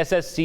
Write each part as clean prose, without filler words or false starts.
SSC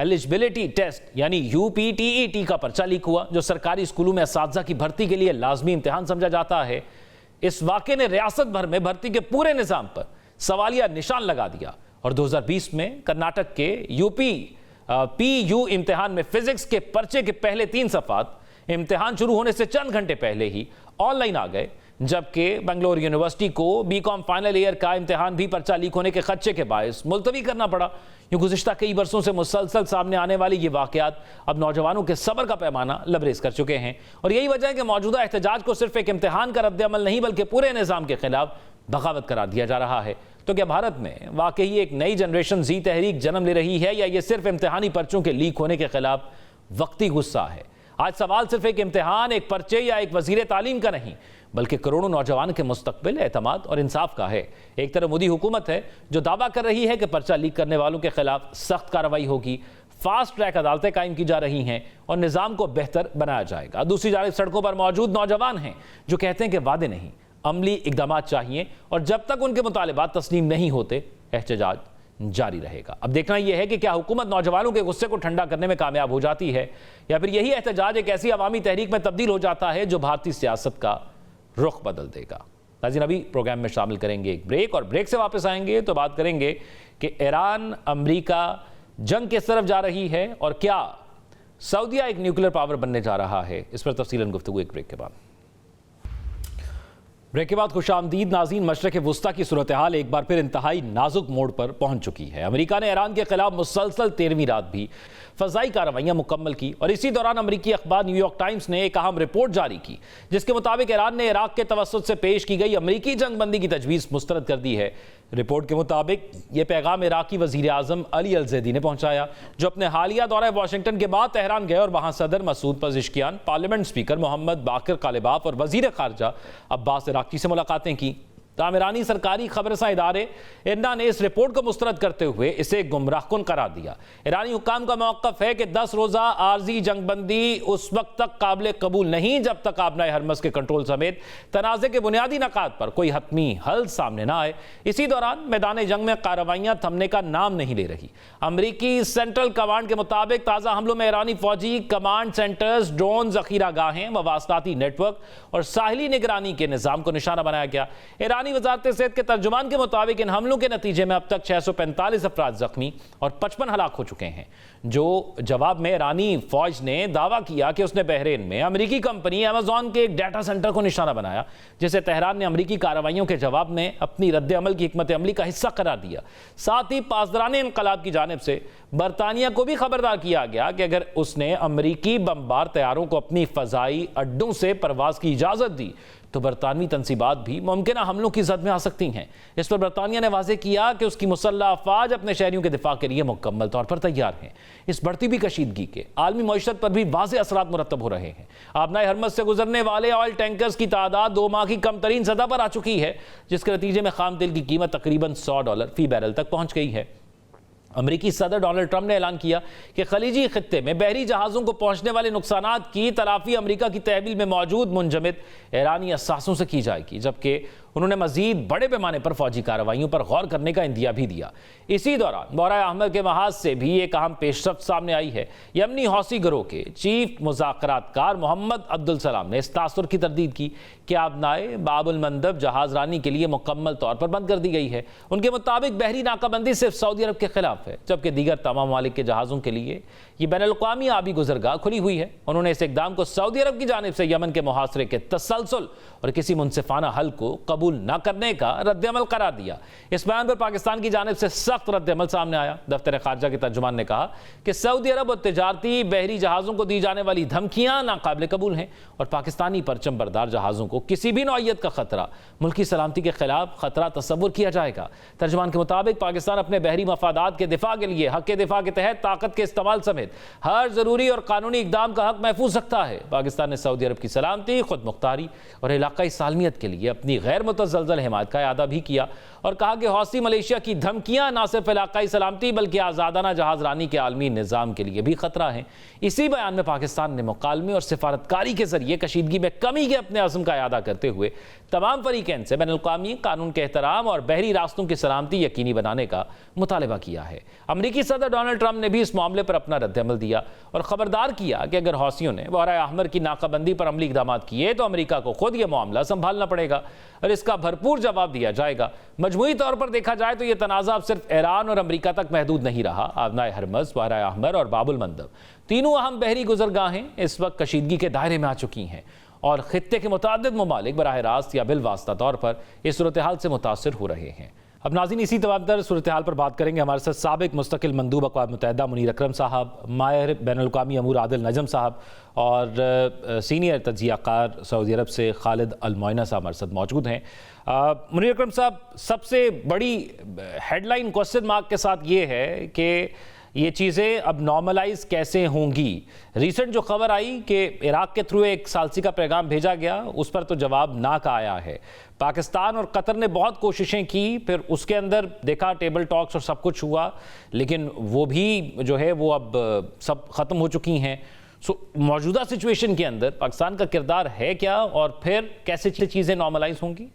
eligibility test یعنی UPTET کا پرچہ لیک ہوا، جو سرکاری اسکولوں میں اساتذہ کی بھرتی کے لیے لازمی امتحان سمجھا جاتا ہے۔ اس واقعے نے ریاست بھر میں بھرتی کے پورے نظام پر سوالیہ نشان لگا دیا اور 2020 میں کرناٹک کے PU امتحان میں فزکس کے پرچے کے پہلے 3 صفحات امتحان شروع ہونے سے چند گھنٹے پہلے ہی آن لائن آ گئے، جبکہ بنگلور یونیورسٹی کو BCom فائنل ایئر کا امتحان بھی پرچہ لیک ہونے کے خدشے کے باعث ملتوی کرنا پڑا۔ یہ گزشتہ کئی برسوں سے مسلسل سامنے آنے والی یہ واقعات اب نوجوانوں کے صبر کا پیمانہ لبریز کر چکے ہیں، اور یہی وجہ ہے کہ موجودہ احتجاج کو صرف ایک امتحان کا رد عمل نہیں بلکہ پورے نظام کے خلاف بغاوت قرار دیا جا رہا ہے۔ تو کیا بھارت میں واقعی ایک نئی جنریشن زی تحریک جنم لے رہی ہے، یا یہ صرف امتحانی پرچوں کے لیک ہونے کے خلاف وقتی غصہ ہے؟ آج سوال صرف ایک امتحان، ایک پرچے یا ایک وزیر تعلیم کا نہیں، بلکہ کروڑوں نوجوان کے مستقبل، اعتماد اور انصاف کا ہے۔ ایک طرف مودی حکومت ہے جو دعویٰ کر رہی ہے کہ پرچہ لیک کرنے والوں کے خلاف سخت کارروائی ہوگی، فاسٹ ٹریک عدالتیں قائم کی جا رہی ہیں اور نظام کو بہتر بنایا جائے گا۔ دوسری جانب سڑکوں پر موجود نوجوان ہیں جو کہتے ہیں کہ وعدے نہیں، عملی اقدامات چاہیے، اور جب تک ان کے مطالبات تسلیم نہیں ہوتے احتجاج جاری رہے گا۔ اب دیکھنا یہ ہے کہ کیا حکومت نوجوانوں کے غصے کو ٹھنڈا کرنے میں کامیاب ہو جاتی ہے، یا پھر یہی احتجاج ایک ایسی عوامی تحریک میں تبدیل ہو جاتا ہے جو بھارتی سیاست کا رخ بدل دے گا۔ ناظرین، ابھی پروگرام میں شامل کریں گے ایک بریک، اور بریک سے واپس آئیں گے تو بات کریں گے کہ ایران امریکہ جنگ کس طرف جا رہی ہے، اور کیا سعودیہ ایک نیوکلیر پاور بننے جا رہا ہے۔ اس پر تفصیلاً گفتگو ایک بریک کے بعد۔ بریک کے بعد خوش آمدید ناظرین۔ مشرق وسطیٰ کی صورتحال ایک بار پھر انتہائی نازک موڑ پر پہنچ چکی ہے۔ امریکہ نے ایران کے خلاف مسلسل 13ویں رات بھی فضائی کارروائیاں مکمل کی، اور اسی دوران امریکی اخبار نیو یارک ٹائمز نے ایک اہم رپورٹ جاری کی جس کے مطابق ایران نے عراق کے توسط سے پیش کی گئی امریکی جنگ بندی کی تجویز مسترد کر دی ہے۔ رپورٹ کے مطابق یہ پیغام عراقی وزیر اعظم علی الزیدی نے پہنچایا، جو اپنے حالیہ دورہ واشنگٹن کے بعد تہران گئے اور وہاں صدر مسعود پزشکیان، پارلیمنٹ اسپیکر محمد باقر کالباف اور وزیر خارجہ عباس عراقچی سے ملاقاتیں کی۔ تاہم ایرانی سرکاری خبررساں ادارے IRNA نے اس رپورٹ کو مسترد کرتے ہوئے اسے گمراہ کن قرار دیا۔ ایرانی حکام کا موقف ہے کہ 10 روزہ عارضی جنگ بندی اس وقت تک قابل قبول نہیں جب تک آبنائے ہرمز کے کنٹرول سمیت تنازع کے بنیادی نکات پر کوئی حتمی حل سامنے نہ آئے۔ اسی دوران میدان جنگ میں کارروائیاں تھمنے کا نام نہیں لے رہی۔ امریکی سینٹرل کمانڈ کے مطابق تازہ حملوں میں ایرانی فوجی کمانڈ سینٹرز، ڈرون ذخیرہ گاہیں، مواصلاتی نیٹ ورک اور ساحلی نگرانی کے نظام کو نشانہ بنایا گیا۔ ایرانی وزارت صحت کے ترجمان کے مطابق ان حملوں کے نتیجے میں اب تک 645 افراد زخمی اور 55 ہلاک ہو چکے ہیں، جو جواب میں ایرانی فوج نے دعویٰ کیا کہ اس نے بحرین میں امریکی کمپنی ایمیزون کے ایک ڈیٹا سینٹر کو نشانہ بنایا، جسے تہران نے امریکی کارروائیوں کے جواب میں اپنی رد عمل کی حکمت عملی کا حصہ قرار دیا۔ ساتھ ہی پاسداران انقلاب کی جانب سے برطانیہ کو بھی خبردار کیا گیا کہ اگر اس نے امریکی بمبار طیاروں کو اپنی فضائی اڈوں سے پرواز کی اجازت دی تو برطانوی تنصیبات بھی ممکنہ حملوں کی زد میں آ سکتی ہیں۔ اس پر برطانیہ نے واضح کیا کہ اس کی مسلح افواج اپنے شہریوں کے دفاع کے لیے مکمل طور پر تیار ہیں۔ اس بڑھتی ہوئی کشیدگی کے عالمی معیشت پر بھی واضح اثرات مرتب ہو رہے ہیں۔ آبنائے ہرمز سے گزرنے والے آئل ٹینکرز کی تعداد 2 ماہ کی کم ترین سطح پر آ چکی ہے، جس کے نتیجے میں خام تیل کی قیمت تقریباً $100 فی بیرل تک پہنچ گئی ہے۔ امریکی صدر ڈونلڈ ٹرمپ نے اعلان کیا کہ خلیجی خطے میں بحری جہازوں کو پہنچنے والے نقصانات کی تلافی امریکہ کی تحویل میں موجود منجمد ایرانی اثاثوں سے کی جائے گی، جبکہ انہوں نے مزید بڑے پیمانے پر فوجی کارروائیوں پر غور کرنے کا عندیہ بھی دیا۔ اسی دوران بحرہ احمر کے محاذ سے بھی ایک اہم پیش رفت سامنے آئی ہے۔ یمنی حوثی گروہ کے چیف مذاکرات کار محمد عبدالسلام نے اس تاثر کی تردید کی کہ آبنائے باب المندب جہاز رانی کے لیے مکمل طور پر بند کر دی گئی ہے۔ ان کے مطابق بحری ناکہ بندی صرف سعودی عرب کے خلاف ہے، جبکہ دیگر تمام ممالک کے جہازوں کے لیے یہ بین الاقوامی آبی گزرگاہ کھلی ہوئی ہے۔ انہوں نے اس اقدام کو سعودی عرب کی جانب سے یمن کے محاصرے کے تسلسل اور کسی منصفانہ حل کو قبول نہ کرنے کا رد عمل قرار دیا۔ اس بیان پر پاکستان کی جانب سے سخت رد عمل سامنے آیا۔ دفتر خارجہ کے ترجمان نے کہا کہ سعودی عرب اور تجارتی بحری جہازوں کو دی جانے والی دھمکیاں ناقابل قبول ہیں، اور پاکستانی پرچم بردار جہازوں کو کسی بھی نوعیت کا خطرہ ملکی سلامتی کے خلاف خطرہ تصور کیا جائے گا۔ ترجمان کے مطابق پاکستان اپنے بحری مفادات کے دفاع کے لیے حق دفاع کے تحت طاقت کے استعمال سمیت ہر ضروری اور قانونی اقدام کا حق محفوظ رکھتا ہے۔ پاکستان نے سعودی عرب کی سلامتی، خود مختاری اور علاقائی سالمیت کے لیے اپنی غیر متزلزل حمایت کا اعادہ بھی کیا اور کہا کہ حوثی ملیشیا کی دھمکیاں نہ صرف علاقائی سلامتی بلکہ آزادانہ جہاز رانی کے عالمی نظام کے لیے بھی خطرہ ہیں۔ اسی بیان میں پاکستان نے مکالمے اور سفارتکاری کے ذریعے کشیدگی میں کمی کے اپنے عزم کا اعادہ کرتے ہوئے تمام فریقین سے بین الاقوامی قانون کے احترام اور بحری راستوں کی سلامتی یقینی بنانے کا مطالبہ کیا ہے۔ امریکی صدر ڈونلڈ ٹرمپ نے بھی اس معاملے پر اپنا رد عمل دیا اور خبردار کیا کہ اگر حوثیوں نے بحیرہ احمر کی ناکہ بندی پر عملی اقدامات کیے تو امریکہ کو خود یہ معاملہ سنبھالنا پڑے گا اور اس کا بھرپور جواب دیا جائے گا۔ مجموعی طور پر دیکھا جائے تو یہ تنازع اب صرف ایران اور امریکہ تک محدود نہیں رہا۔ آبنائے ہرمز، بحیرہ احمر اور باب المندب تینوں اہم بحری گزرگاہیں اس وقت کشیدگی کے دائرے میں آ چکی ہیں اور خطے کے متعدد ممالک براہ راست یا بالواسطہ طور پر اس صورتحال سے متاثر ہو رہے ہیں۔ اب ناظرین اسی تبادلہ صورتحال پر بات کریں گے۔ ہمارے ساتھ سابق مستقل مندوب اقوام متحدہ منیر اکرم صاحب، ماہر بین الاقوامی امور عادل نجم صاحب اور سینئر تجزیہ کار سعودی عرب سے خالد المعینہ صاحب ہمارے ساتھ موجود ہیں۔ منیر اکرم صاحب، سب سے بڑی ہیڈ لائن کوسچن مارک کے ساتھ یہ ہے کہ یہ چیزیں اب نارملائز کیسے ہوں گی؟ ریسنٹ جو خبر آئی کہ عراق کے تھرو ایک ثالثی کا پیغام بھیجا گیا، اس پر تو جواب ناک آیا ہے۔ پاکستان اور قطر نے بہت کوششیں کی، پھر اس کے اندر دیکھا ٹیبل ٹاکس اور سب کچھ ہوا، لیکن وہ بھی جو ہے وہ اب سب ختم ہو چکی ہیں۔ موجودہ سچویشن کے اندر پاکستان کا کردار ہے کیا اور پھر کیسے چیزیں نارملائز ہوں گی؟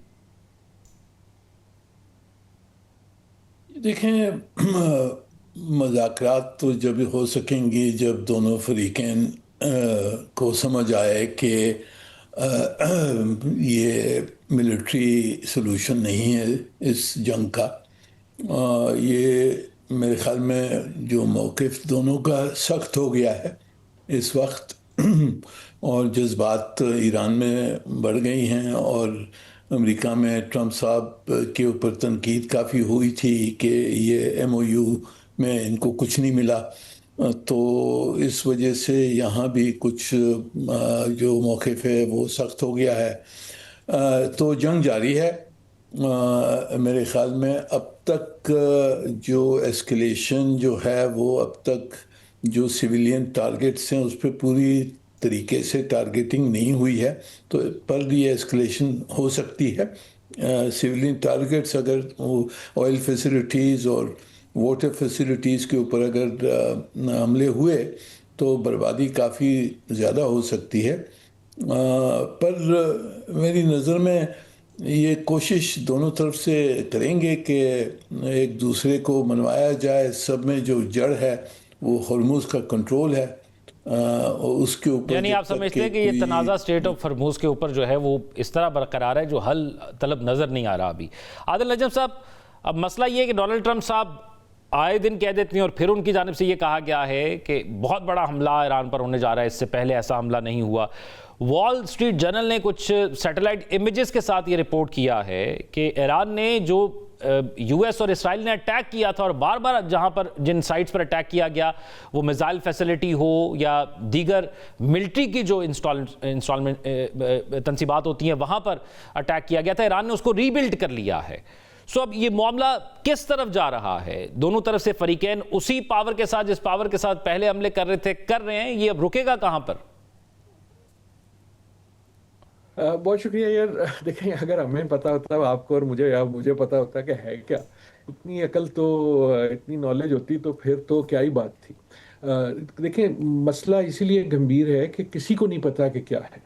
دیکھیں، مذاکرات تو جب ہو سکیں گی جب دونوں فریقین کو سمجھ آئے کہ یہ ملٹری سلوشن نہیں ہے اس جنگ کا۔ یہ میرے خیال میں جو موقف دونوں کا سخت ہو گیا ہے اس وقت، اور جذبات ایران میں بڑھ گئی ہیں، اور امریکہ میں ٹرمپ صاحب کے اوپر تنقید کافی ہوئی تھی کہ یہ ایم او یو میں ان کو کچھ نہیں ملا، تو اس وجہ سے یہاں بھی کچھ جو موقف ہے وہ سخت ہو گیا ہے۔ تو جنگ جاری ہے۔ میرے خیال میں اب تک جو ایسکلیشن جو ہے وہ اب تک جو سویلین ٹارگیٹس ہیں اس پہ پوری طریقے سے ٹارگیٹنگ نہیں ہوئی ہے، تو پر یہ ایسکلیشن ہو سکتی ہے۔ سویلین ٹارگیٹس اگر آئل فیسلٹیز اور واٹر فیسلٹیز کے اوپر اگر حملے ہوئے تو بربادی کافی زیادہ ہو سکتی ہے، پر میری نظر میں یہ کوشش دونوں طرف سے کریں گے کہ ایک دوسرے کو منوایا جائے۔ سب میں جو جڑ ہے وہ ہرمز کا کنٹرول ہے، اس کے اوپر یعنی آپ سمجھتے ہیں کہ یہ تنازع اسٹریٹ آف ہرمز کے اوپر جو ہے وہ اس طرح برقرار ہے جو حل طلب نظر نہیں آ رہا ابھی۔ عادل نجم صاحب، اب مسئلہ یہ ہے کہ ڈونلڈ ٹرمپ صاحب آئے دن کہہ دیتے ہیں اور پھر ان کی جانب سے یہ کہا گیا ہے کہ بہت بڑا حملہ ایران پر ہونے جا رہا ہے، اس سے پہلے ایسا حملہ نہیں ہوا۔ وال اسٹریٹ جرنل نے کچھ سیٹلائٹ امیجز کے ساتھ یہ رپورٹ کیا ہے کہ ایران نے جو یو ایس اور اسرائیل نے اٹیک کیا تھا، اور بار بار جہاں پر جن سائٹس پر اٹیک کیا گیا، وہ میزائل فیسلٹی ہو یا دیگر ملٹری کی جو انسٹالمنٹ تنصیبات ہوتی ہیں وہاں پر اٹیک کیا گیا تھا، ایران نے اس کو ری بلڈ کر لیا ہے۔ سو اب یہ معاملہ کس طرف جا رہا ہے؟ دونوں طرف سے فریقین اسی پاور کے ساتھ جس پاور کے ساتھ پہلے حملے کر رہے تھے کر رہے ہیں، یہ اب رکے گا کہاں پر؟ بہت شکریہ یار۔ دیکھیں، اگر ہمیں پتا ہوتا آپ کو اور مجھے یا مجھے پتا ہوتا کہ ہے کیا، اتنی عقل تو اتنی نالج ہوتی تو پھر تو کیا ہی بات تھی۔ دیکھیں، مسئلہ اسی لیے گمبھیر ہے کہ کسی کو نہیں پتا کہ کیا ہے۔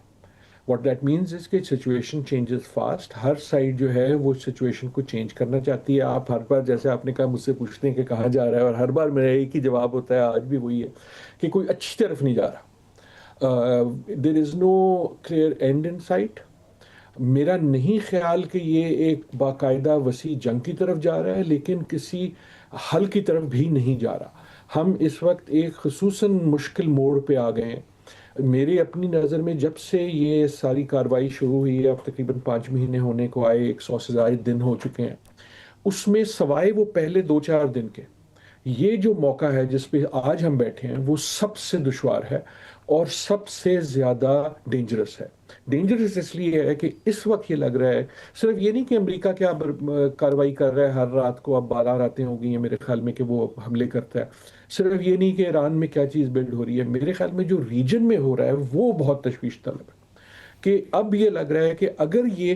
واٹ دیٹ مینز از کہ سچویشن چینجز فاسٹ۔ ہر سائڈ جو ہے وہ سچویشن کو چینج کرنا چاہتی ہے۔ آپ ہر بار جیسے آپ نے کہا مجھ سے پوچھتے ہیں کہ کہاں جا رہا ہے، اور ہر بار میرا ایک ہی جواب ہوتا ہے، آج بھی وہی ہے کہ کوئی اچھی طرف نہیں جا رہا۔ دیر از no clear and in sight. میرا نہیں خیال کہ یہ ایک باقاعدہ وسیع جنگ کی طرف جا رہا ہے، لیکن کسی حل کی طرف بھی نہیں جا رہا۔ ہم اس وقت ایک خصوصاً مشکل موڑ پہ آ گئے ہیں۔ میری اپنی نظر میں جب سے یہ ساری کارروائی شروع ہوئی ہے، اب تقریباً 5 مہینے ہونے کو آئے، 100 سے زائد دن ہو چکے ہیں، اس میں سوائے وہ پہلے 2-4 دن کے، یہ جو موقع ہے جس پہ آج ہم بیٹھے ہیں وہ سب سے دشوار ہے اور سب سے زیادہ ڈینجرس ہے۔ ڈینجرس اس لیے ہے کہ اس وقت یہ لگ رہا ہے، صرف یہ نہیں کہ امریکہ کیا کارروائی کر رہا ہے، ہر رات کو اب 12 راتیں ہو گئی ہیں میرے خیال میں کہ وہ حملے کرتا ہے، صرف یہ نہیں کہ ایران میں کیا چیز بلڈ ہو رہی ہے، میرے خیال میں جو ریجن میں ہو رہا ہے وہ بہت تشویش طلب ہے۔ کہ اب یہ لگ رہا ہے کہ اگر یہ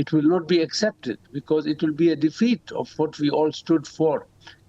it will not be accepted because it will be a defeat of what we all stood for.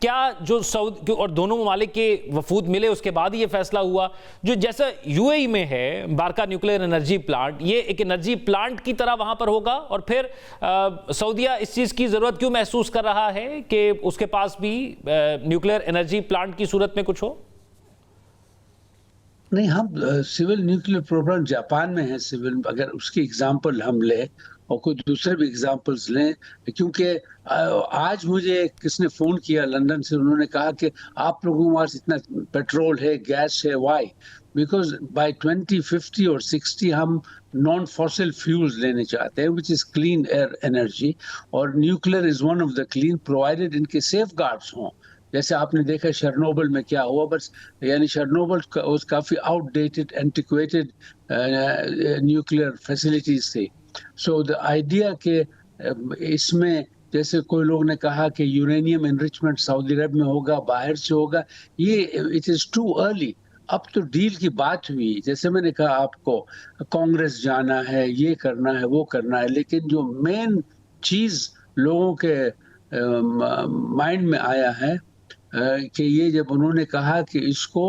کیا جو سعودی اور دونوں ممالک کے وفود ملے اس کے بعد یہ فیصلہ ہوا؟ جو جیسا یو اے ای میں ہے بارکا نیوکلیر انرجی پلانٹ، یہ ایک انرجی پلانٹ کی طرح وہاں پر ہوگا، اور پھر سعودیہ اس چیز کی ضرورت کیوں محسوس کر رہا ہے کہ اس کے پاس بھی نیوکلیر انرجی پلانٹ کی صورت میں کچھ ہو؟ نہیں، ہم سول نیوکلیر پروگرام جاپان میں ہے سول، اگر اس کی اگزامپل ہم لیں اور کوئی دوسرے بھی اگزامپلس لیں، کیونکہ آج مجھے کس نے فون کیا لندن سے، انہوں نے کہا کہ آپ لوگوں کے پاس اتنا پیٹرول ہے، گیس ہے، وائی؟ بیکاز بائی 2050 اور 60 ہم نان فاسل فیولز لینے چاہتے ہیں وچ از کلین ایئر انرجی، اور nuclear is one of the clean provided in کے سیف گارڈس ہوں. جیسے آپ نے دیکھا شرنوبل میں کیا ہوا، بس یعنی شرنوبل کافی آؤٹ ڈیٹڈ اینٹیکویٹڈ نیوکلیر فیسلٹیز تھی. سو دا آئیڈیا کہ اس میں جیسے کوئی لوگ نے کہا کہ یورینیم انریچمنٹ سعودی عرب میں ہوگا، باہر سے ہوگا، یہ اٹ از ٹو ارلی. اب تو ڈیل کی بات ہوئی، جیسے میں نے کہا آپ کو کانگریس جانا ہے، یہ کرنا ہے، وہ کرنا ہے، لیکن جو مین چیز لوگوں کے مائنڈ میں آیا ہے کہ یہ جب انہوں نے کہا کہ اس کو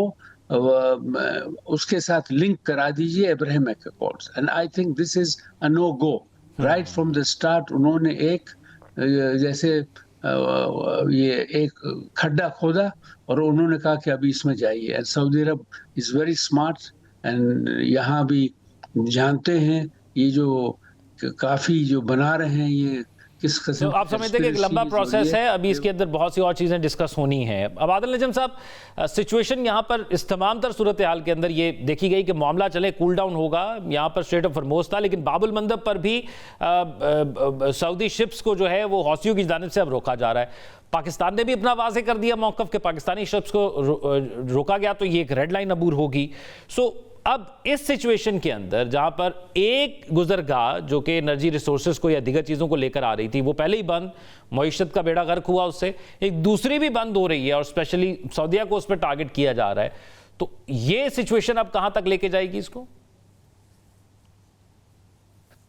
اس کے ساتھ لنک کرا دیجئے Abrahamic accords, and I think this is a no go right from the start. انہوں نے ایک جیسے یہ ایک کھڈا کھودا اور انہوں نے کہا کہ ابھی اس میں جائیے. And Saudi Arab is very smart, and یہاں بھی جانتے ہیں یہ جو کافی جو بنا رہے ہیں یہ کس قسم. آپ سمجھتے ہیں کہ ایک لمبا پروسیس ہے، ابھی اس کے اندر بہت سی اور چیزیں ڈسکس ہونی ہیں. اب عادل نجم صاحب، سچویشن یہاں پر اس تمام تر صورتحال کے اندر یہ دیکھی گئی کہ معاملہ چلے کول ڈاؤن ہوگا، یہاں پر اسٹریٹ آف ہرموز تھا، لیکن باب المندب پر بھی سعودی شپس کو جو ہے وہ حوثیوں کی جانب سے اب روکا جا رہا ہے. پاکستان نے بھی اپنا واضح کر دیا موقف کہ پاکستانی شپس کو روکا گیا تو یہ ایک ریڈ لائن عبور ہوگی. سو اب اس سچویشن کے اندر جہاں پر ایک گزرگاہ جو کہ انرجی ریسورسز کو یا دیگر چیزوں کو لے کر آ رہی تھی وہ پہلے ہی بند، معیشت کا بیڑا غرق ہوا، اس سے ایک دوسری بھی بند ہو رہی ہے اور اسپیشلی سعودیہ کو اس پر ٹارگٹ کیا جا رہا ہے، تو یہ سچویشن اب کہاں تک لے کے جائے گی اس کو؟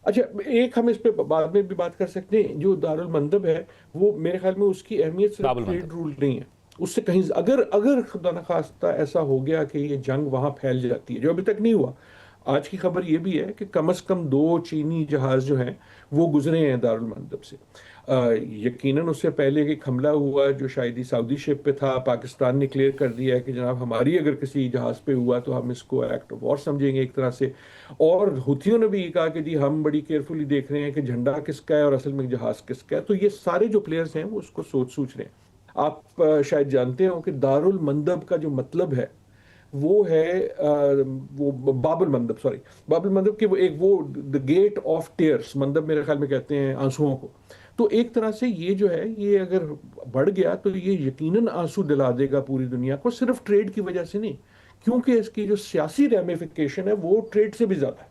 اچھا، ایک ہم اس پہ بعد میں بھی بات کر سکتے ہیں. جو دارالمندب ہے وہ میرے خیال میں اس کی اہمیت صرف ٹریڈ رول نہیں ہے، اس سے کہیں اگر خدا نخواستہ ایسا ہو گیا کہ یہ جنگ وہاں پھیل جاتی ہے، جو ابھی تک نہیں ہوا. آج کی خبر یہ بھی ہے کہ کم از کم 2 چینی جہاز جو ہیں وہ گزرے ہیں دارالمندب سے. یقیناً اس سے پہلے ایک حملہ ہوا جو شاید ہی سعودی شپ پہ تھا، پاکستان نے کلیئر کر دیا ہے کہ جناب ہماری اگر کسی جہاز پہ ہوا تو ہم اس کو ایکٹ آف وار سمجھیں گے ایک طرح سے. اور حوثیوں نے بھی یہ کہا کہ جی ہم بڑی کیئرفلی دیکھ رہے ہیں کہ جھنڈا کس کا ہے اور اصل میں جہاز کس کا ہے. تو یہ سارے جو پلیئرز ہیں وہ اس کو سوچ رہے ہیں. آپ شاید جانتے ہوں کہ دارالمندب کا جو مطلب ہے وہ ہے وہ باب المندب کے وہ the gate of tears، مندب میرے خیال میں کہتے ہیں آنسوؤں کو. تو ایک طرح سے یہ جو ہے یہ اگر بڑھ گیا تو یہ یقیناً آنسو دلا دے گا پوری دنیا کو، صرف ٹریڈ کی وجہ سے نہیں، کیونکہ اس کی جو سیاسی ریمیفیکیشن ہے وہ ٹریڈ سے بھی زیادہ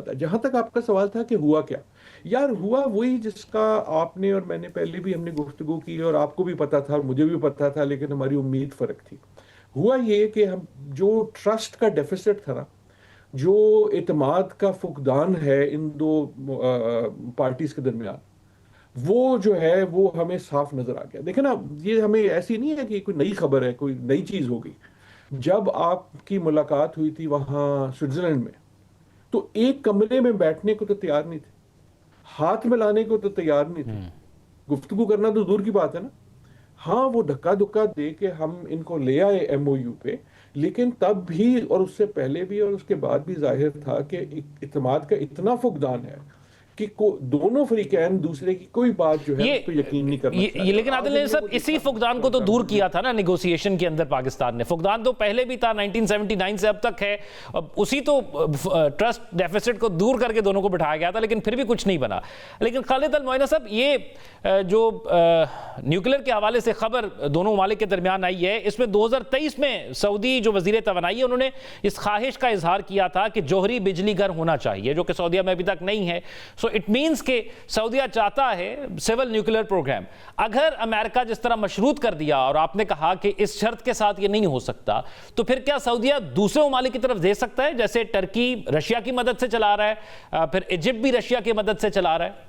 ہے. جہاں تک آپ کا سوال تھا کہ ہوا کیا، یار ہوا وہی جس کا آپ نے اور میں نے پہلے بھی ہم نے گفتگو کی اور آپ کو بھی پتا تھا اور مجھے بھی پتا تھا، لیکن ہماری امید فرق تھی. ہوا یہ کہ ہم جو ٹرسٹ کا ڈیفیسٹ تھا نا، جو اعتماد کا فقدان ہے ان 2 پارٹیز کے درمیان، وہ جو ہے وہ ہمیں صاف نظر آ گیا. دیکھیں نا، یہ ہمیں ایسی نہیں ہے کہ کوئی نئی خبر ہے، کوئی نئی چیز ہو گئی. جب آپ کی ملاقات ہوئی تھی وہاں سوئٹزرلینڈ میں تو ایک کمرے میں بیٹھنے کو تو تیار نہیں تھے، ہاتھ ملانے کو تو تیار نہیں تھے، گفتگو کرنا تو دور کی بات ہے نا. ہاں وہ دھکا دے کے ہم ان کو لے آئے ایم او یو پہ، لیکن تب بھی اور اس سے پہلے بھی اور اس کے بعد بھی ظاہر تھا کہ اعتماد کا اتنا فقدان ہے کہ دونوں فریقین دوسرے کی کوئی بات جو ہے اس کو یقین نہیں کرنا چاہتے. لیکن عادل نے صاحب اسی فقدان کو تو دور کیا تھا نا نیگوسیشن کے اندر. پاکستان نے فقدان تو پہلے بھی تھا، 1979 سے اب تک ہے، اسی تو ٹرسٹ ڈیفیسٹ کو دور کر کے دونوں کو بٹھایا گیا تھا، لیکن پھر بھی کچھ نہیں بنا. لیکن خالد المعینہ صاحب، یہ جو نیوکلیر کے حوالے سے خبر دونوں ممالک کے درمیان آئی ہے، اس میں 2023 میں سعودی جو وزیر توانائی ہے انہوں نے اس خواہش کا اظہار کیا تھا کہ جوہری بجلی گھر ہونا چاہیے، جو کہ سعودیہ میں ابھی تک نہیں ہے. سو اٹ مینس کہ سعودیہ چاہتا ہے سول نیوکلیر پروگرام. اگر امریکہ جس طرح مشروط کر دیا اور آپ نے کہا کہ اس شرط کے ساتھ یہ نہیں ہو سکتا، تو پھر کیا سعودیہ دوسرے ممالک کی طرف دے سکتا ہے؟ جیسے ٹرکی رشیا کی مدد سے چلا رہا ہے، پھر ایجپٹ بھی رشیا کی مدد سے چلا رہا ہے.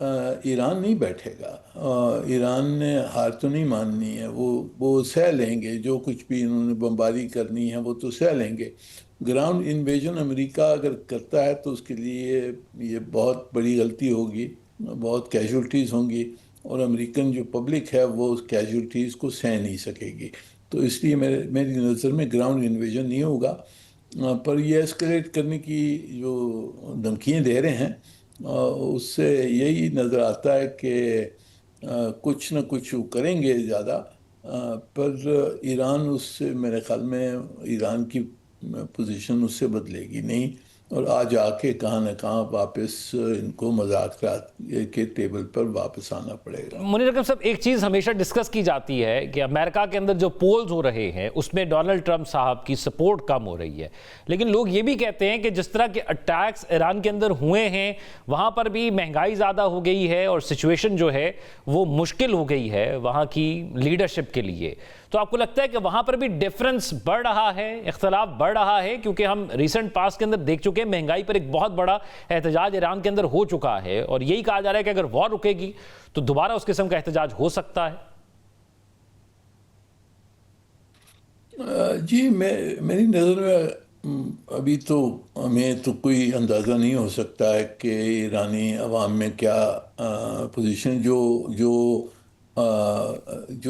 ایران نہیں بیٹھے گا. ایران نے ہار تو نہیں ماننی ہے. وہ سہ لیں گے جو کچھ بھی انہوں نے بمباری کرنی ہے وہ تو سہ لیں گے. گراؤنڈ انویژن امریکہ اگر کرتا ہے تو اس کے لیے یہ بہت بڑی غلطی ہوگی, بہت کیجولٹیز ہوں گی, اور امریکن جو پبلک ہے وہ اس کیجولٹیز کو سہ نہیں سکے گی. تو اس لیے میری نظر میں گراؤنڈ انویژن نہیں ہوگا. پر یہ ایسکلیٹ کرنے کی جو دھمکیاں دے رہے ہیں اس سے یہی نظر آتا ہے کہ کچھ نہ کچھ وہ کریں گے زیادہ. پر ایران اس سے میرے خیال میں ایران کی پوزیشن اس سے بدلے گی نہیں, اور آج آ کے کہاں نہ کہاں واپس ان کو مذاکرات کے ٹیبل پر واپس آنا پڑے گا. منیر اکرم صاحب, ایک چیز ہمیشہ ڈسکس کی جاتی ہے کہ امریکہ کے اندر جو پولز ہو رہے ہیں اس میں ڈونلڈ ٹرمپ صاحب کی سپورٹ کم ہو رہی ہے, لیکن لوگ یہ بھی کہتے ہیں کہ جس طرح کے اٹیکس ایران کے اندر ہوئے ہیں وہاں پر بھی مہنگائی زیادہ ہو گئی ہے اور سچویشن جو ہے وہ مشکل ہو گئی ہے وہاں کی لیڈرشپ کے لیے. تو آپ کو لگتا ہے کہ وہاں پر بھی ڈیفرنس بڑھ رہا ہے, اختلاف بڑھ رہا ہے؟ کیونکہ ہم ریسنٹ پاس کے اندر دیکھ چکے ہیں مہنگائی پر ایک بہت بڑا احتجاج ایران کے اندر ہو چکا ہے, اور یہی کہا جا رہا ہے کہ اگر وار رکے گی تو دوبارہ اس قسم کا احتجاج ہو سکتا ہے. جی, میری نظر میں ابھی تو ہمیں تو کوئی اندازہ نہیں ہو سکتا ہے کہ ایرانی عوام میں کیا پوزیشن جو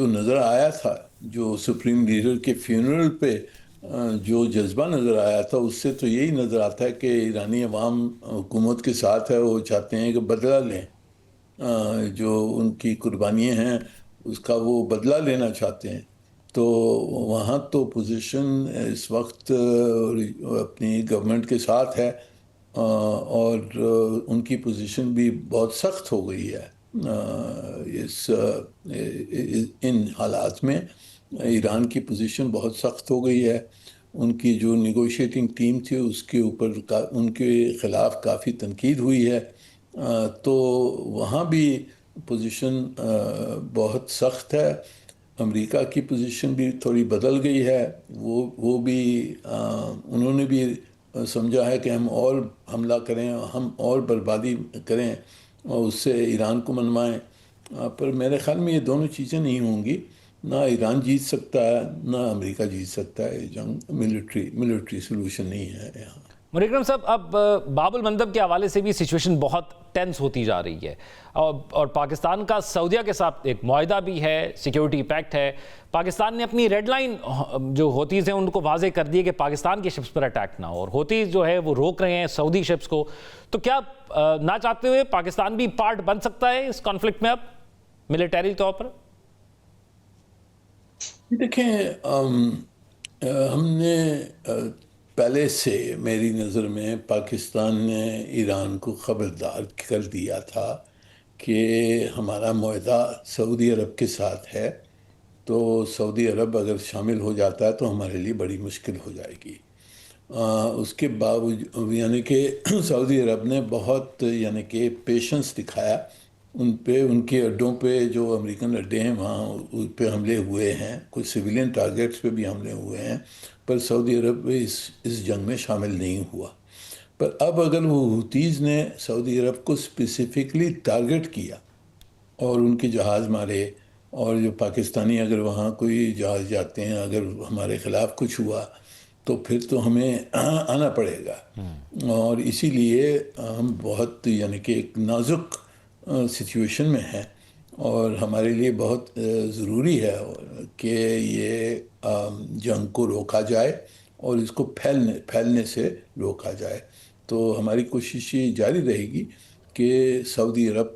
نظر آیا تھا, جو سپریم لیڈر کے فیونرل پہ جو جذبہ نظر آیا تھا, اس سے تو یہی نظر آتا ہے کہ ایرانی عوام حکومت کے ساتھ ہے. وہ چاہتے ہیں کہ بدلہ لیں, جو ان کی قربانیاں ہیں اس کا وہ بدلہ لینا چاہتے ہیں. تو وہاں تو پوزیشن اس وقت اپنی گورنمنٹ کے ساتھ ہے, اور ان کی پوزیشن بھی بہت سخت ہو گئی ہے. ان حالات میں ایران کی پوزیشن بہت سخت ہو گئی ہے. ان کی جو نیگوشیٹنگ ٹیم تھی اس کے اوپر ان کے خلاف کافی تنقید ہوئی ہے. تو وہاں بھی پوزیشن بہت سخت ہے. امریکہ کی پوزیشن بھی تھوڑی بدل گئی ہے. وہ بھی انہوں نے بھی سمجھا ہے کہ ہم اور حملہ کریں, ہم اور بربادی کریں اور اس سے ایران کو منوائیں. پر میرے خیال میں یہ دونوں چیزیں نہیں ہوں گی. نہ ایران جیت سکتا ہے نہ امریکہ جیت سکتا ہے. جنگ ملٹری سلوشن نہیں ہے یہاں. منیر اکرم صاحب, اب باب المندب کے حوالے سے بھی سچویشن بہت ٹینس ہوتی جا رہی ہے, اور پاکستان کا سعودیہ کے ساتھ ایک معاہدہ بھی ہے, سیکیورٹی پیکٹ ہے. پاکستان نے اپنی ریڈ لائن جو ہوتیز ہیں ان کو واضح کر دی کہ پاکستان کی شپس پر اٹیک نہ ہو, اور ہوتیز جو ہے وہ روک رہے ہیں سعودی شپس کو. تو کیا نہ چاہتے ہوئے پاکستان بھی پارٹ بن سکتا ہے اس کانفلکٹ میں اب ملٹری طور پر؟ دیکھیں, ہم نے پہلے سے میری نظر میں پاکستان نے ایران کو خبردار کر دیا تھا کہ ہمارا معاہدہ سعودی عرب کے ساتھ ہے, تو سعودی عرب اگر شامل ہو جاتا ہے تو ہمارے لیے بڑی مشکل ہو جائے گی. اس کے باوجود یعنی کہ سعودی عرب نے بہت کہ پیشنس دکھایا. ان کے اڈوں پہ جو امریکن اڈے ہیں وہاں اس پہ حملے ہوئے ہیں, کچھ سویلین ٹارگیٹس پہ بھی حملے ہوئے ہیں, پر سعودی عرب اس جنگ میں شامل نہیں ہوا. پر اب اگر وہ حوتیز نے سعودی عرب کو اسپیسیفکلی ٹارگیٹ کیا اور ان کے جہاز مارے, اور جو پاکستانی اگر وہاں کوئی جہاز جاتے ہیں اگر ہمارے خلاف کچھ ہوا تو پھر تو ہمیں آنا پڑے گا. اور اسی لیے ہم بہت کہ ایک نازک سچویشن میں ہیں, اور ہمارے لیے بہت ضروری ہے کہ یہ جنگ کو روکا جائے اور اس کو پھیلنے سے روکا جائے. تو ہماری کوشش یہ جاری رہے گی کہ سعودی عرب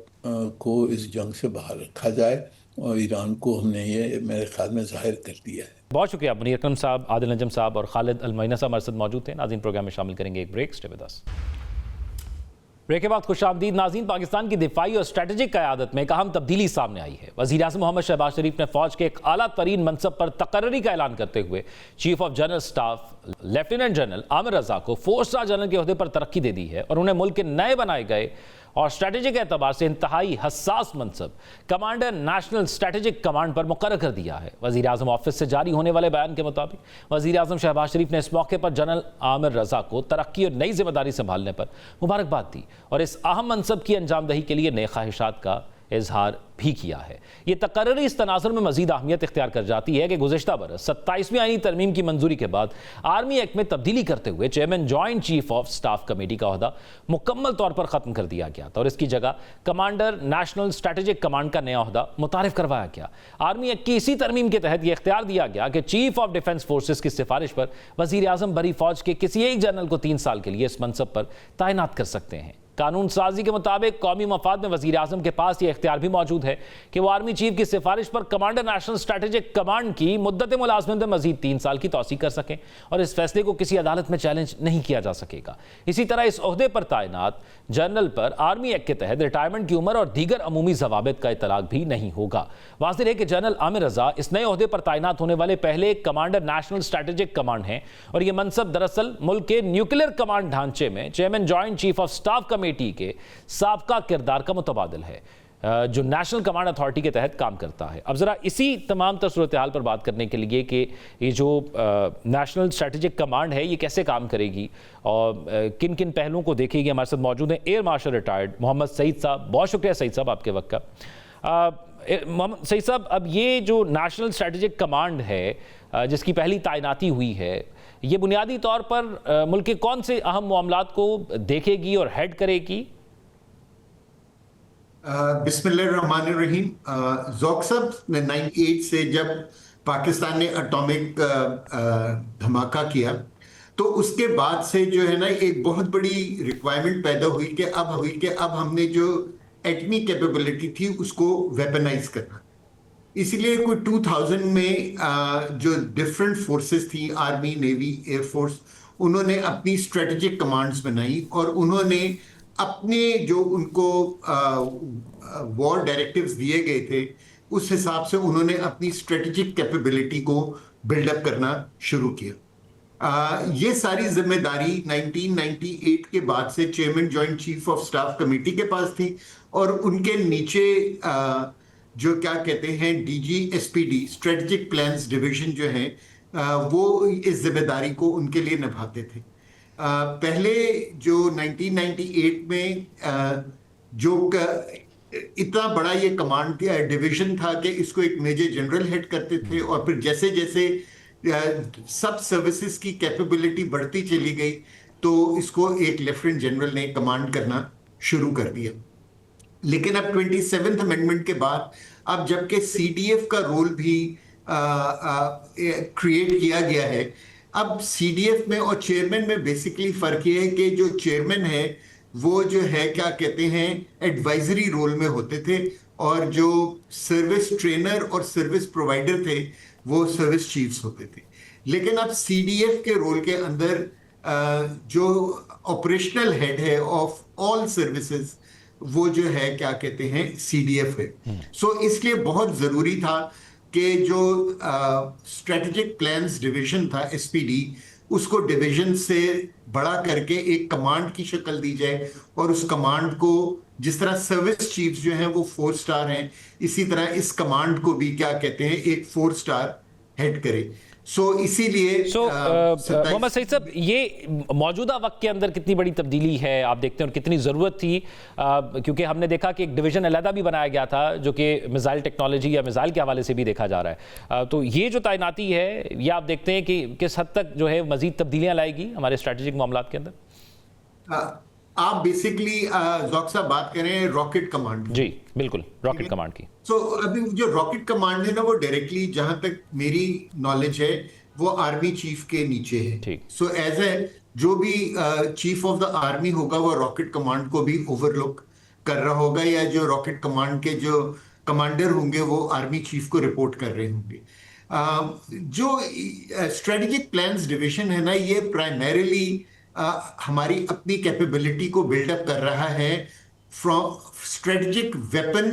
کو اس جنگ سے باہر رکھا جائے, اور ایران کو ہم نے یہ میرے خیال میں ظاہر کر دیا ہے. بہت شکریہ منیر اکرم صاحب, عادل نجم صاحب اور خالد المعینہ صاحب ہمارے ساتھ موجود تھے. ناظرین, پروگرام میں شامل کریں گے ایک break. Stay with us. Break کے بعد خوش آمدید ناظرین. پاکستان کی دفاعی اور اسٹریٹجک قیادت میں ایک اہم تبدیلی سامنے آئی ہے. وزیر اعظم محمد شہباز شریف نے فوج کے ایک اعلیٰ ترین منصب پر تقرری کا اعلان کرتے ہوئے chief of general staff lieutenant general Amir Raza کو 4 اسٹار جنرل کے عہدے پر ترقی دے دی ہے, اور انہیں ملک کے نئے بنائے گئے اور اسٹریٹجک اعتبار سے انتہائی حساس منصب کمانڈر نیشنل اسٹریٹجک کمانڈ پر مقرر کر دیا ہے۔ وزیر اعظم آفس سے جاری ہونے والے بیان کے مطابق وزیر اعظم شہباز شریف نے اس موقع پر جنرل عامر رضا کو ترقی اور نئی ذمہ داری سنبھالنے پر مبارکباد دی اور اس اہم منصب کی انجام دہی کے لیے نئے خواہشات کا اظہار بھی کیا ہے۔ یہ تقرری اس تناظر میں مزید اہمیت اختیار کر جاتی ہے کہ گزشتہ برس 27ویں آئینی ترمیم کی منظوری کے بعد آرمی ایکٹ میں تبدیلی کرتے ہوئے chairman joint chief of staff committee کا عہدہ مکمل طور پر ختم کر دیا گیا تھا اور اس کی جگہ کمانڈر نیشنل اسٹریٹجک کمانڈ کا نیا عہدہ متعارف کروایا گیا۔ آرمی ایکٹ کی اسی ترمیم کے تحت یہ اختیار دیا گیا کہ چیف آف ڈیفنس فورسز کی سفارش پر وزیر اعظم بری فوج کے کسی ایک جنرل کو 3 سال کے لیے اس منصب پر تعینات کر سکتے ہیں۔ قانون سازی کے مطابق قومی مفاد میں وزیر اعظم کے پاس یہ اختیار بھی موجود ہے کہ وہ آرمی چیف کی سفارش پر کمانڈر نیشنل اسٹریٹجک کمانڈ کی مدت ملازمت میں مزید 3 سال کی توسیع کر سکیں اور اس فیصلے کو کسی عدالت میں چیلنج نہیں کیا جا سکے گا۔ اسی طرح اس عہدے پر تعینات جنرل پر آرمی ایکٹ کے تحت ریٹائرمنٹ کی عمر اور دیگر عمومی ضوابط کا اطلاق بھی نہیں ہوگا۔ واضح ہے کہ جنرل عامر رضا اس نئے عہدے پر تعینات ہونے والے پہلے کمانڈر نیشنل اسٹریٹجک کمانڈ ہیں اور یہ منصب دراصل ملک کے نیوکلیر کمانڈ ڈھانچے میں chairman joint chief of staff committee کے سابقہ کردار کا متبادل ہے جو نیشنل کمانڈ اتھارٹی کے تحت کام کرتا ہے۔ اب ذرا اسی تمام تر صورتحال پر بات کرنے کے لیے کہ یہ جو نیشنل اسٹریٹجک کمانڈ ہے یہ کیسے کام کرے گی اور کن کن پہلوؤں کو دیکھے گی، ہمارے ساتھ موجود ہیں ایئر مارشل ریٹائرڈ محمد سعید صاحب۔ بہت شکریہ سعید صاحب آپ کے وقت کا۔ محمد سعید صاحب، اب یہ جو نیشنل اسٹریٹجک کمانڈ ہے جس کی پہلی تعیناتی ہوئی ہے، یہ بنیادی طور پر ملک کے کون سے اہم معاملات کو دیکھے گی اور ہیڈ کرے گی؟ بسم اللہ الرحمن الرحیم۔ ذوق صاحب 98 سے جب پاکستان نے اٹامک دھماکہ کیا تو اس کے بعد سے جو ہے نا ایک بہت بڑی ریکوائرمنٹ پیدا ہوئی کہ اب ہم نے جو ایٹمی کیپیبلٹی تھی اس کو ویپنائز کرنا۔ اسی لیے کوئی 2000 میں جو ڈفرینٹ فورسز تھیں، آرمی، نیوی، ایئر فورس، انہوں نے اپنی اسٹریٹجک کمانڈز بنائی اور انہوں نے اپنے جو ان کو وار ڈائریکٹیوز دیے گئے تھے اس حساب سے انہوں نے اپنی اسٹریٹجک کیپیبلٹی کو بلڈ اپ کرنا شروع کیا۔ یہ ساری ذمہ داری 1998 کے بعد سے chairman joint chief of staff committee کے پاس تھی اور ان کے نیچے جو کیا کہتے ہیں D G S P D strategic plans division جو ہیں وہ اس ذمہ داری کو ان کے لیے نبھاتے تھے۔ پہلے جو 1998 میں جو اتنا بڑا یہ کمانڈ ڈویژن تھا کہ اس کو ایک میجر جنرل ہیڈ کرتے تھے اور پھر جیسے جیسے سب سروسز کی کیپیبلٹی بڑھتی چلی گئی تو اس کو ایک لیفٹیننٹ جنرل نے کمانڈ کرنا شروع کر دیا۔ لیکن اب 27th امینڈمنٹ کے بعد اب جبکہ سی ڈی ایف کا رول بھی کریٹ کیا گیا ہے، اب سی ڈی ایف میں اور چیئرمین میں بیسیکلی فرق یہ ہے کہ جو چیئرمین ہے وہ جو ہے کیا کہتے ہیں ایڈوائزری رول میں ہوتے تھے اور جو سروس ٹرینر اور سروس پرووائڈر تھے وہ سروس چیفز ہوتے تھے۔ لیکن اب سی ڈی ایف کے رول کے اندر جو آپریشنل ہیڈ ہے آف آل سروسز وہ جو ہے کیا کہتے ہیں سی ڈی ایف ہے۔ سو اس لیے بہت ضروری تھا کہ جو اسٹریٹجک پلانز ڈویژن تھا ایس پی ڈی اس کو ڈویژن سے بڑا کر کے ایک کمانڈ کی شکل دی جائے اور اس کمانڈ کو جس طرح سروس چیفز جو ہیں وہ 4 سٹار ہیں اسی طرح اس کمانڈ کو بھی کیا کہتے ہیں ایک 4 سٹار ہیڈ کرے۔ اسی لیے محمد سعید صاحب یہ موجودہ وقت کے اندر کتنی بڑی تبدیلی ہے آپ دیکھتے ہیں اور کتنی ضرورت تھی، کیونکہ ہم نے دیکھا کہ ایک ڈویژن علیحدہ بھی بنایا گیا تھا جو کہ میزائل ٹیکنالوجی یا میزائل کے حوالے سے بھی دیکھا جا رہا ہے، تو یہ جو تعیناتی ہے یہ آپ دیکھتے ہیں کہ کس حد تک جو ہے مزید تبدیلیاں لائے گی ہمارے اسٹریٹجک معاملات کے اندر؟ آپ بیسیکلی ذوق صاحب بات کریں راکٹ کمانڈ۔ جی بالکل، راکٹ کمانڈ کی۔ ابھی جو راکٹ کمانڈ ہے نا وہ ڈائریکٹلی جہاں تک میری نالج ہے وہ آرمی چیف کے نیچے ہے۔ ایز اے جو بھی چیف آف دا آرمی ہوگا وہ راکٹ کمانڈ کو بھی اوور لک کر رہا ہوگا یا جو راکٹ کمانڈ کے جو کمانڈر ہوں گے وہ آرمی چیف کو رپورٹ کر رہے ہوں گے۔ جو اسٹریٹجک پلانز ڈویژن ہے نا یہ پرائمریلی ہماری اپنی کیپیبلٹی کو بلڈ اپ کر رہا ہے فرام اسٹریٹجک ویپن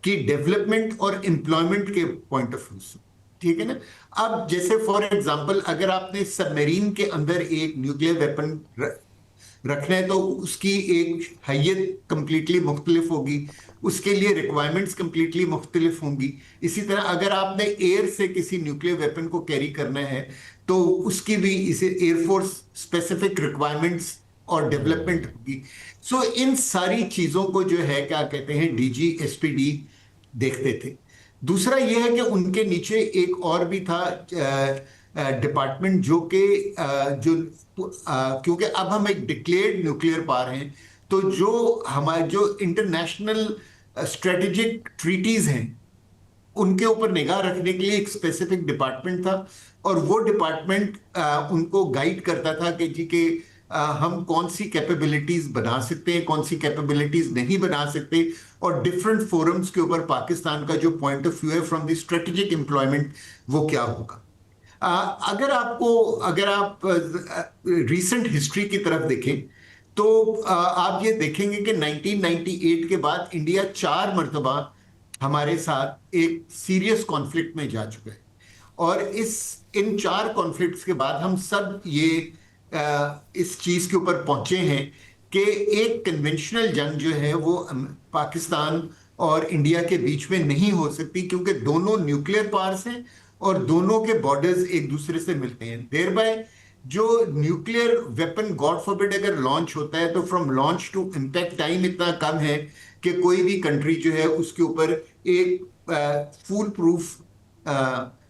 کی ڈیولپمنٹ اور امپلائمنٹ کے پوائنٹ آف ویو سے، ٹھیک ہے نا۔ اب جیسے فار ایگزامپل اگر آپ نے سب میرین کے اندر ایک نیوکلیر ویپن رکھنا ہے تو اس کی ایک حیت کمپلیٹلی مختلف ہوگی, اس کے لیے ریکوائرمنٹس کمپلیٹلی مختلف ہوں گی. اسی طرح اگر آپ نے ایئر سے کسی نیوکلیئر ویپن کو کیری کرنا ہے تو اس کی بھی اسے ایئر فورس اسپیسیفک ریکوائرمنٹس اور ڈیولپمنٹ ہوگی. سو ان ساری چیزوں کو جو ہے کیا کہتے ہیں D G S P D دیکھتے تھے. دوسرا یہ ہے کہ ان کے نیچے ایک اور بھی تھا ڈپارٹمنٹ جو کہ کیونکہ اب ہم ایک ڈکلیئرڈ نیوکلیئر پاور ہیں تو جو ہمارے جو انٹرنیشنل اسٹریٹجک ٹریٹیز ہیں ان کے اوپر نگاہ رکھنے کے لیے ایک اسپیسیفک ڈپارٹمنٹ تھا, اور وہ ڈپارٹمنٹ ان کو گائیڈ کرتا تھا کہ جی کہ ہم کون سی کیپیبلٹیز بنا سکتے ہیں, کون سی کیپیبلٹیز نہیں بنا سکتے, اور ڈفرنٹ فورمز کے اوپر پاکستان کا جو پوائنٹ آف ویو ہے فرام دی اسٹریٹجک امپلائمنٹ وہ کیا ہوگا. اگر آپ ریسنٹ ہسٹری کی طرف دیکھیں تو آپ یہ دیکھیں گے کہ 1998 کے بعد انڈیا 4 مرتبہ ہمارے ساتھ ایک سیریس کانفلکٹ میں جا چکا ہے, اور ان 4 کانفلکٹس کے بعد ہم سب یہ اس چیز کے اوپر پہنچے ہیں کہ ایک کنونشنل جنگ جو ہے وہ پاکستان اور انڈیا کے بیچ میں نہیں ہو سکتی, کیونکہ دونوں نیوکلیئر پاورز ہیں اور دونوں کے بارڈرز ایک دوسرے سے ملتے ہیں. دیر بائی جو نیوکلیئر ویپن گاڈ فوربڈ اگر لانچ ہوتا ہے تو from launch to impact time اتنا کم ہے کہ کوئی بھی کنٹری جو ہے اس کے اوپر ایک فول پروف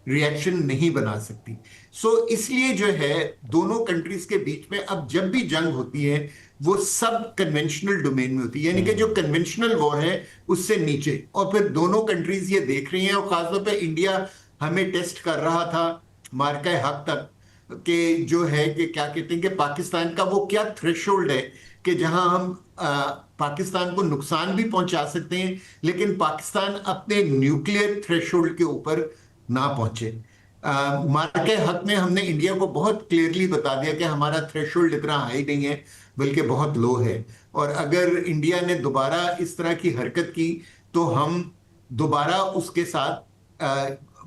ریئیکشن نہیں بنا سکتی. سو اس لیے جو ہے دونوں کنٹریز کے بیچ میں اب جب بھی جنگ ہوتی ہے وہ سب کنونشنل ڈومین میں ہوتی ہے, یعنی کہ جو کنونشنل وار ہے اس سے نیچے, اور پھر دونوں کنٹریز یہ دیکھ رہی ہیں, اور خاص طور پہ انڈیا ہمیں ٹیسٹ کر رہا تھا مارکہ حق تک کہ جو ہے کہ کیا کہتے ہیں کہ پاکستان کا وہ کیا تھریش ہولڈ ہے کہ جہاں ہم پاکستان کو نقصان بھی پہنچا سکتے ہیں لیکن پاکستان اپنے نیوکلیئر تھریش ہولڈ کے اوپر نہ پہنچے. مارکہ حق میں ہم نے انڈیا کو بہت کلیئرلی بتا دیا کہ ہمارا تھریش ہولڈ اتنا ہائی نہیں ہے بلکہ بہت لو ہے, اور اگر انڈیا نے دوبارہ اس طرح کی حرکت کی تو ہم دوبارہ اس کے ساتھ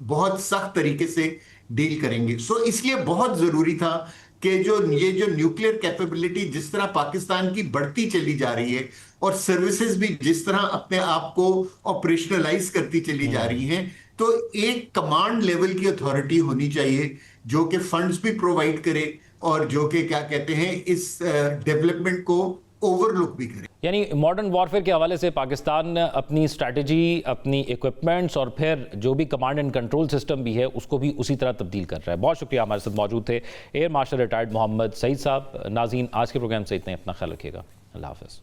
بہت سخت طریقے سے ڈیل کریں گے. سو اس لیے بہت ضروری تھا کہ یہ جو نیوکلیئر کیپیبلٹی جس طرح پاکستان کی بڑھتی چلی جا رہی ہے اور سروسز بھی جس طرح اپنے آپ کو آپریشنلائز کرتی چلی جا رہی ہیں, تو ایک کمانڈ لیول کی اتھارٹی ہونی چاہیے جو کہ فنڈز بھی پرووائڈ کرے اور جو کہ کیا کہتے ہیں اس ڈیولپمنٹ کو اوور لک بھی کرے. یعنی ماڈرن وارفیئر کے حوالے سے پاکستان اپنی اسٹریٹجی, اپنی ایکوپمنٹس اور پھر جو بھی کمانڈ اینڈ کنٹرول سسٹم بھی ہے اس کو بھی اسی طرح تبدیل کر رہا ہے. بہت شکریہ, ہمارے ساتھ موجود تھے ایئر مارشل ریٹائرڈ محمد سعید صاحب. ناظرین, آج کے پروگرام سے اتنے, اپنا خیال رکھیے گا. اللہ حافظ.